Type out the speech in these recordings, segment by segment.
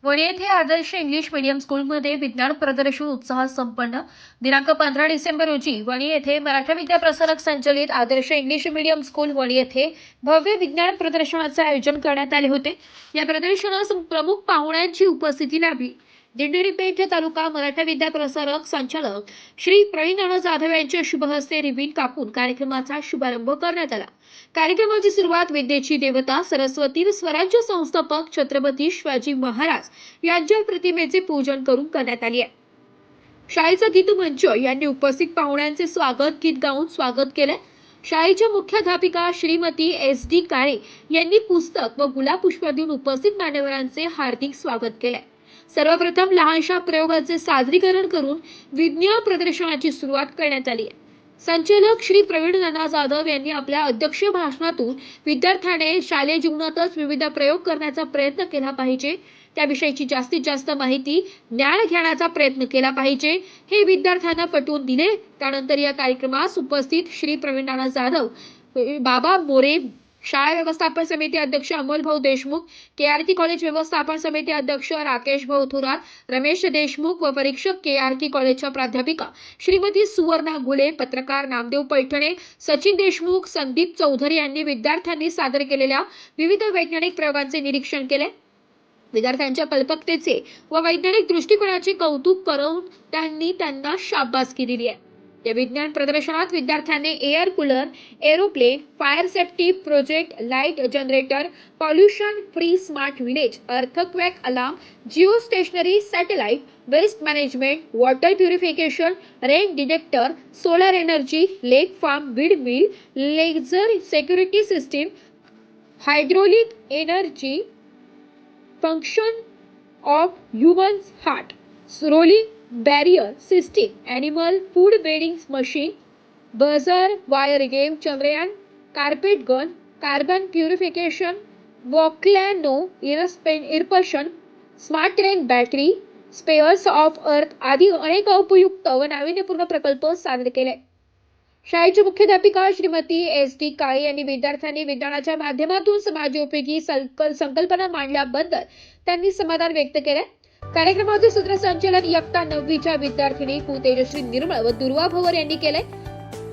वणी येथे आदर्श English medium स्कूलमध्ये विज्ञान प्रदर्शन उत्साहात संपन्न. दिनांक 15 डिसेंबर रोजी वणी येथे मराठा विद्या प्रसारक संचलित आदर्श इंग्लिश मीडियम स्कूल वणी येथे भव्य विज्ञान प्रदर्शनाचे आयोजन करण्यात आले होते. या प्रदर्शनास प्रमुख पाहुण्यांची उपस्थिती लाभली. दिंडोरी पेठ तालुका मराठा विद्या प्रसारक संचालक श्री प्रवीण नाना जाधव यांच्या शुभ हस्ते रिबीन कापून कार्यक्रमाचा शुभारंभ करण्यात आला. कार्यक्रमाची सुरुवात विद्येची देवता सरस्वती स्वराज्य संस्थापक छत्रपती शिवाजी महाराज यांच्या प्रतिमेचे पूजन करून करण्यात आली आहे. शाळेचा गीत मंच यांनी उपस्थित पाहुण्यांचे गीत गाऊन स्वागत केले. शाळेच्या मुख्याध्यापिका श्रीमती SD काळे यांनी पुस्तक व गुलाब पुष्प देऊन उपस्थित मान्यवरांचे हार्दिक स्वागत केले. सर्वप्रथम लहानशा प्रयोगाचे सादरीकरण करून विज्ञान प्रदर्शनाची सुरुवात करण्यात आली आहे. संचालक श्री प्रवीण नाना जाधव यांनी आपल्या अध्यक्षीय भाषणातून विद्यार्थ्याने शालेय जीवनातच विविध प्रयोग करण्याचा प्रयत्न केला पाहिजे, त्याविषयीची जास्तीत जास्त माहिती ज्ञान घेण्याचा प्रयत्न केला पाहिजे हे विद्यार्थ्यांना पटवून दिले. त्यानंतर या कार्यक्रमास उपस्थित श्री प्रवीण नाना जाधव, बाबा मोरे, शाळा व्यवस्थापन समिती अध्यक्ष अमोल भाऊ देशमुख, KRT कॉलेज व्यवस्थापन समिती अध्यक्ष राकेश भाऊ थोरात, रमेश देशमुख व परीक्षक KRT कॉलेजच्या प्राध्यापिका श्रीमती सुवर्णा घुले, पत्रकार नामदेव पैठणे, सचिन देशमुख, संदीप चौधरी यांनी विद्यार्थ्यांनी सादर केलेल्या विविध वैज्ञानिक प्रयोगांचे निरीक्षण केले. विद्यार्थ्यांच्या कल्पकतेचे व वैज्ञानिक दृष्टिकोनाचे कौतुक करून त्यांना शाबासकी दिली आहे. या विज्ञान प्रदर्शनात विद्यार्थ्यांनी air cooler, aeroplane, fire safety project, light generator, pollution free smart village, earthquake alarm, geostationary, satellite, waste management, water purification, rain detector, solar energy, lake farm, windmill, laser security system, hydraulic energy, function of human's heart, rolling barrier system, animal food grading machine, buzzer wire game, Chandrayaan carpet gun, carbon purification, volcano eruption, smart train battery, spares of earth आदी अनेक उपयुक्त व नाविन्यपूर्ण प्रकल्प सादर केले. शाळेच्या मुख्याध्यापिका श्रीमती SD काळे यांनी विद्यार्थ्यांनी विज्ञानाच्या माध्यमातून समाजोपयोगी संकल्पना मांडल्याबद्दल त्यांनी समाधान व्यक्त केले. कार्यक्रमाचे सूत्रसंचालन इयत्ता 9वीच्या विद्यार्थिनी तेजश्री निर्मळ व दुर्वा भवर यांनी केले.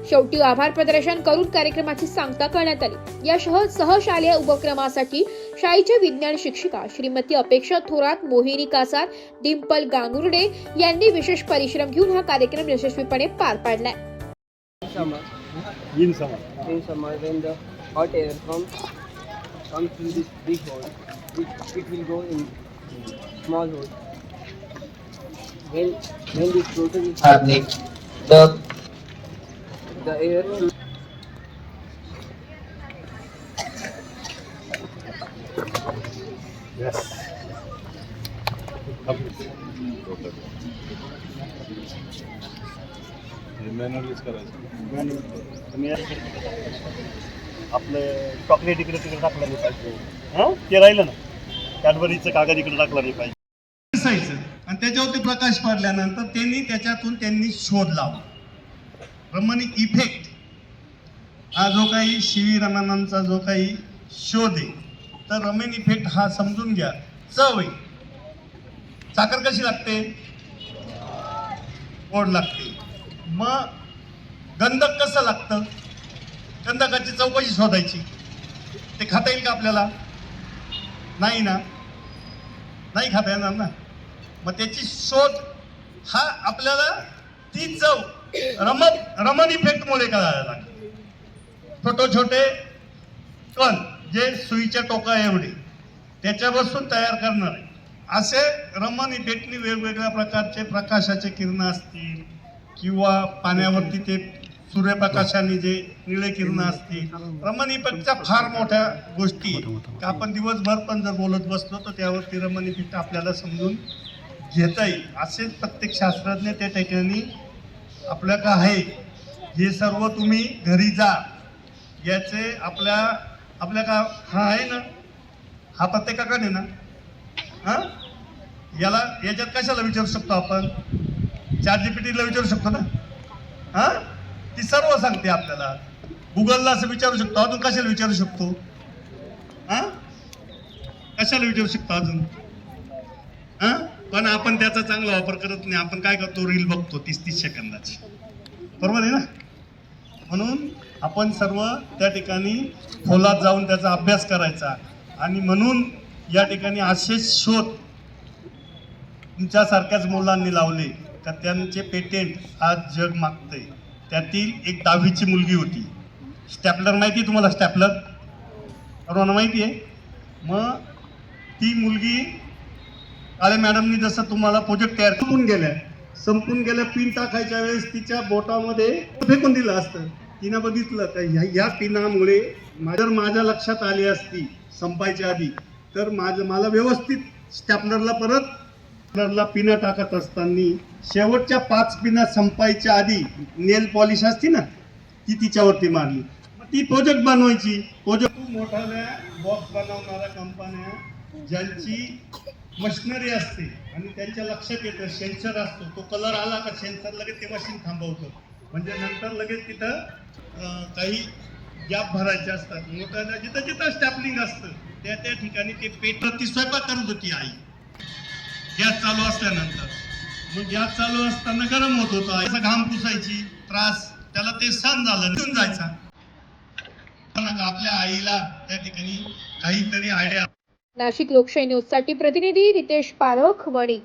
शेवटी आभार प्रदर्शन करून कार्यक्रमाची सांगता करण्यात आली. या सहशालेय उपक्रमासाठी शाळेच्या विज्ञान शिक्षिका श्रीमती अपेक्षा थोरात, मोहिनी कासार, डिंपल गांगुर्डे यांनी विशेष परिश्रम घेऊन हा कार्यक्रम यशस्वीपणे पार पाडलाय. In summer, when the hot air comes through this big hole, it will go in small hole. When this process is happening, the air will Yes. मॅन्युअलीच करायचं. आपलं चॉकलेट इकडे तिकडे टाकलं नाही पाहिजे. हां, ते राहिलं ना, कॅडबरीचं कागद इकडे टाकलं नाही पाहिजे. दिसायचं आणि त्याच्यावरती प्रकाश पडल्यानंतर त्यांनी शोध लावला. रमणिक इफेक्ट हा जो काही CV रमणांचा जो काही शोध आहे, तर रमण इफेक्ट हा समजून घ्या. चव आहे. साखर कशी लागते? गोड लागते. मग गंधक कसं लागतं? गंधकाची चव कशी शोधायची? ते खाता येईल का आपल्याला? नाही ना, नाही खाता येणार ना. मग त्याची शोध हा आपल्याला ती चव रमण इफेक्टमुळे करायला लागते. छोटे कण जे सुईच्या टोका एवढे त्याच्यापासून तयार करणार आहे. असे रमण इफेक्टनी वेगवेगळ्या प्रकारचे प्रकाशाचे किरण असतील किंवा पाण्यावरती ते सूर्यप्रकाशाने जे निळे किरण असतील, रमण इफेक्टच्या फार मोठ्या गोष्टी की आपण दिवसभर पण जर बोलत बसलो तर त्यावरती रमण इफेक्ट आपल्याला समजून घेता येईल. असेच प्रत्येक शास्त्रज्ञ त्या ठिकाणी आपल्या का आहे. हे सर्व तुम्ही घरी जा. याचे आपल्या का हा आहे ना, हा प्रत्येकाकडे आहे ना. हां, याच्यात कशाला विचारू शकतो आपण? ChatGPTला विचारू शकतो ना. हां, ती सर्व सांगते आपल्याला. गुगलला असं विचारू शकतो. अजून कशाला विचारू शकतो? हां, कशाला विचारू शकतो अजून? पण आपण त्याचा चांगला वापर करत नाही. आपण काय करतो, रील बघतो 30-30 सेकंदाची, बरोबर आहे ना. म्हणून आपण सर्व त्या ठिकाणी खोलात जाऊन त्याचा अभ्यास करायचा. आणि म्हणून या ठिकाणी असे शोध तुमच्यासारख्याच मुलांनी लावले का त्यांचे पेटेंट आज जग मागतंय. त्यातील एक 10वीची मुलगी होती. स्टॅपलर माहिती आहे तुम्हाला? स्टॅपलर सर्वांना माहिती आहे. मग ती मुलगी काळे मॅडमनी जसं तुम्हाला प्रोजेक्ट तयार संपून गेल्या पिन टाकायच्या वेळेस तिच्या बोटामध्ये फेकून दिलं असतं. तिनं बघितलं का ह्या पिनामुळे माझ्या लक्षात आली असती संपायच्या आधी, तर मला व्यवस्थित स्टॅपलरला पिना टाकत असताना शेवटच्या 5 पिना संपायच्या आधी नेल पॉलिश असती ना, ती तिच्यावरती मारली. ती प्रोजेक्ट बनवायची. प्रोजेक्ट मोठ्या बॉक्स बनवणाऱ्या कंपन्या ज्यांची मशिनरी असते आणि त्यांच्या लक्षात येतं, सेन्सर असतो, तो कलर आला का सेन्सर लगेच ते मशीन थांबवतं. म्हणजे नंतर लगेच तिथं काही गॅप भरायचे असतात. मोठ्याला जिथं स्टॅपलिंग असतं त्या ठिकाणी ते पेट ती स्वयंपाक करत होती आई, गॅस चालू असल्यानंतर. मग गॅस चालू असताना गरम होत होतं, असा घाम पुसायची, त्रास, त्याला ते सहन झालं, निघून जायचा. आपल्या आईला त्या ठिकाणी काहीतरी आयडिया. नाशिक लोकशाही न्यूजसाठी प्रतिनिधी रितेश पारख, वणी.